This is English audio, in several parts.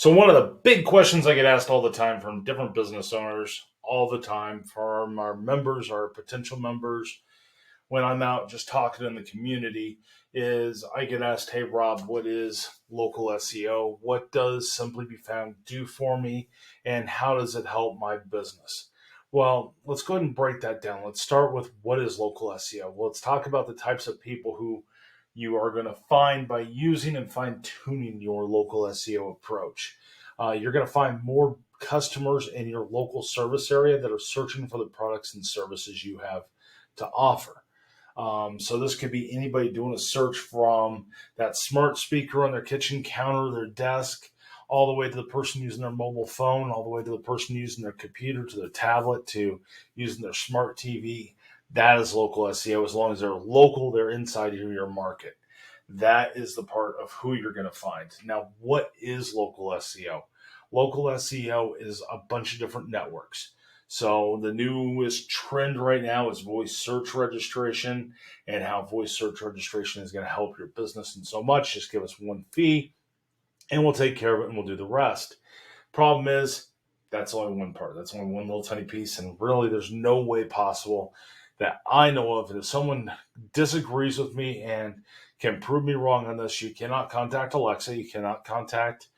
So one of the big questions I get asked all the time from different business owners, all the time from our members, our potential members, when I'm out just talking in the community, is I get asked, "Hey Rob, what is local SEO? What does Simply Be Found do for me, and how does it help my business?" Well, let's go ahead and break that down. Let's start with what is local SEO. Well, let's talk about the types of people who you are going to find by using and fine tuning your local SEO approach. You're going to find more customers in your local service area that are searching for the products and services you have to offer. So this could be anybody doing a search from that smart speaker on their kitchen counter, their desk, all the way to the person using their mobile phone, all the way to the person using their computer, to their tablet, to using their smart TV. That is local SEO. As long as they're local, they're inside of your market. That is the part of who you're going to find. Now, what is local SEO? Local SEO is a bunch of different networks. So the newest trend right now is voice search registration, and how voice search registration is going to help your business in so much. Just give us one fee and we'll take care of it and we'll do the rest. Problem is, that's only one part. That's only one little tiny piece. And really, there's no way possible that I know of. And if someone disagrees with me and can prove me wrong on this, you cannot contact Alexa. You cannot contact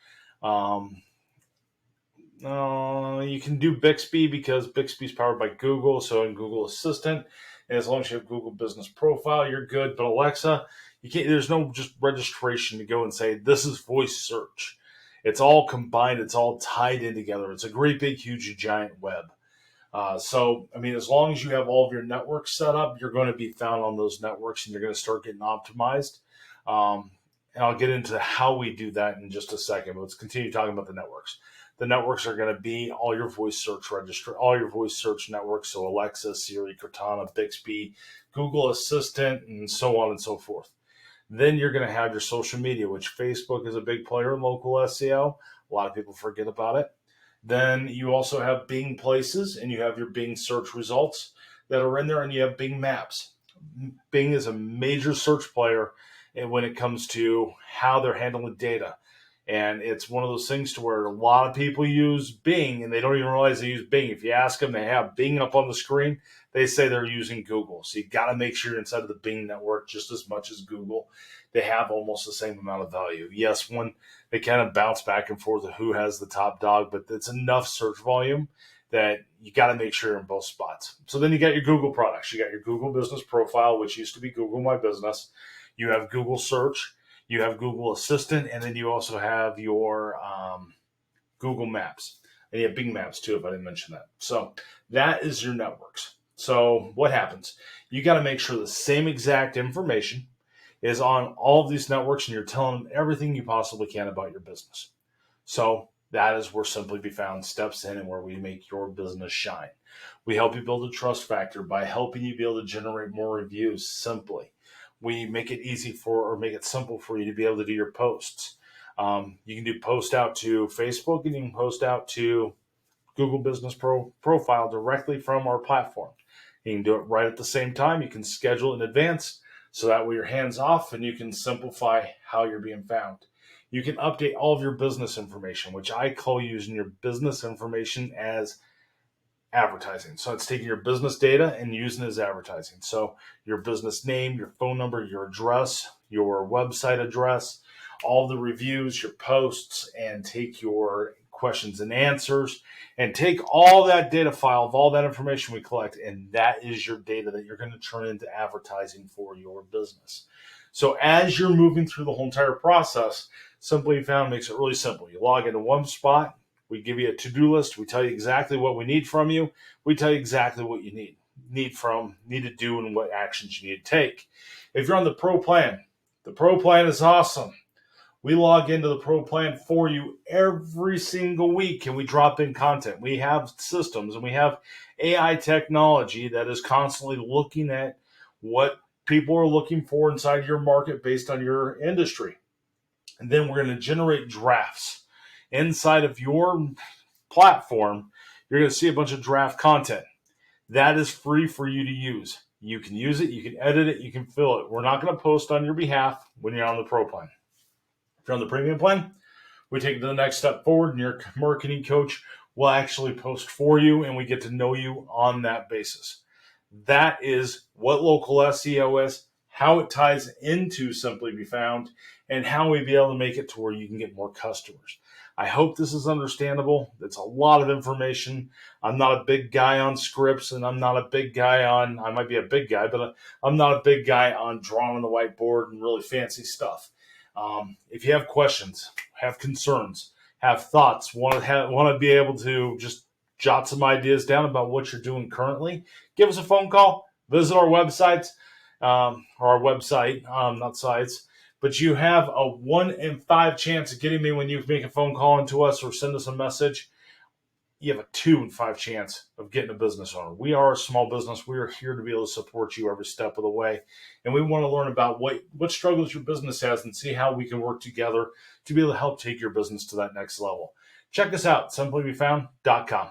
you can do Bixby because Bixby is powered by Google, so in Google Assistant, and as long as you have Google Business Profile, you're good. But Alexa, you can't. There's no just registration to go and say this is voice search. It's all combined. It's all tied in together. It's a great big, huge, giant web. As long as you have all of your networks set up, you're going to be found on those networks, and you're going to start getting optimized. And I'll get into how we do that in just a second. But let's continue talking about the networks. The networks are going to be all your voice search networks. So Alexa, Siri, Cortana, Bixby, Google Assistant, and so on and so forth. Then you're going to have your social media, which Facebook is a big player in local SEO. A lot of people forget about it. Then you also have Bing Places, and you have your Bing search results that are in there, and you have Bing Maps. Bing is a major search player when it comes to how they're handling data. And it's one of those things to where a lot of people use Bing and they don't even realize they use Bing. If you ask them, they have Bing up on the screen, they say they're using Google. So you got to make sure you're inside of the Bing network just as much as Google. They have almost the same amount of value. Yes, one, they kind of bounce back and forth of who has the top dog, but it's enough search volume that you got to make sure you're in both spots. So then you got your Google products. You got your Google Business Profile, which used to be Google My Business. You have Google Search. You have Google Assistant, and then you also have your Google Maps. And you have Bing Maps too, if I didn't mention that. So that is your networks. So what happens? You got to make sure the same exact information is on all of these networks, and you're telling them everything you possibly can about your business. So that is where Simply Be Found steps in and where we make your business shine. We help you build a trust factor by helping you be able to generate more reviews simply. We make it make it simple for you to be able to do your posts. You can do post out to Facebook, and you can post out to Google Business Profile directly from our platform. You can do it right at the same time. You can schedule in advance, so that way you're hands off and you can simplify how you're being found. You can update all of your business information, which I call using your business information as advertising. So it's taking your business data and using it as advertising. So your business name, your phone number, your address, your website address, all the reviews, your posts, and take your questions and answers, and take all that data file of all that information we collect, and that is your data that you're going to turn into advertising for your business. So as you're moving through the whole entire process, Simply Found makes it really simple. You log into one spot. We give you a to-do list. We tell you exactly what we need from you. We tell you exactly what you need to do, and what actions you need to take. If you're on the Pro Plan, the Pro Plan is awesome. We log into the Pro Plan for you every single week, and we drop in content. We have systems, and we have AI technology that is constantly looking at what people are looking for inside your market based on your industry. And then we're going to generate drafts inside of your platform. You're going to see a bunch of draft content. That is free for you to use. You can use it, you can edit it, you can fill it. We're not going to post on your behalf when you're on the Pro Plan. If you're on the Premium Plan, We take it to the next step forward, and your marketing coach will actually post for you, and we get to know you on that basis. That is what local SEO is, how it ties into Simply Be Found, and how we be able to make it to where you can get more customers. I hope this is understandable. It's a lot of information. I'm not a big guy on scripts, and I'm not a big guy on, I might be a big guy, but I'm not a big guy on drawing on the whiteboard and really fancy stuff. If you have questions, have concerns, have thoughts, want to be able to just jot some ideas down about what you're doing currently, give us a phone call, visit our websites, or our website, not sites, but you have a 1 in 5 chance of getting me when you make a phone call into us or send us a message. You have a 2 in 5 chance of getting a business owner. We are a small business. We are here to be able to support you every step of the way. And we want to learn about what struggles your business has and see how we can work together to be able to help take your business to that next level. Check us out, simplybefound.com.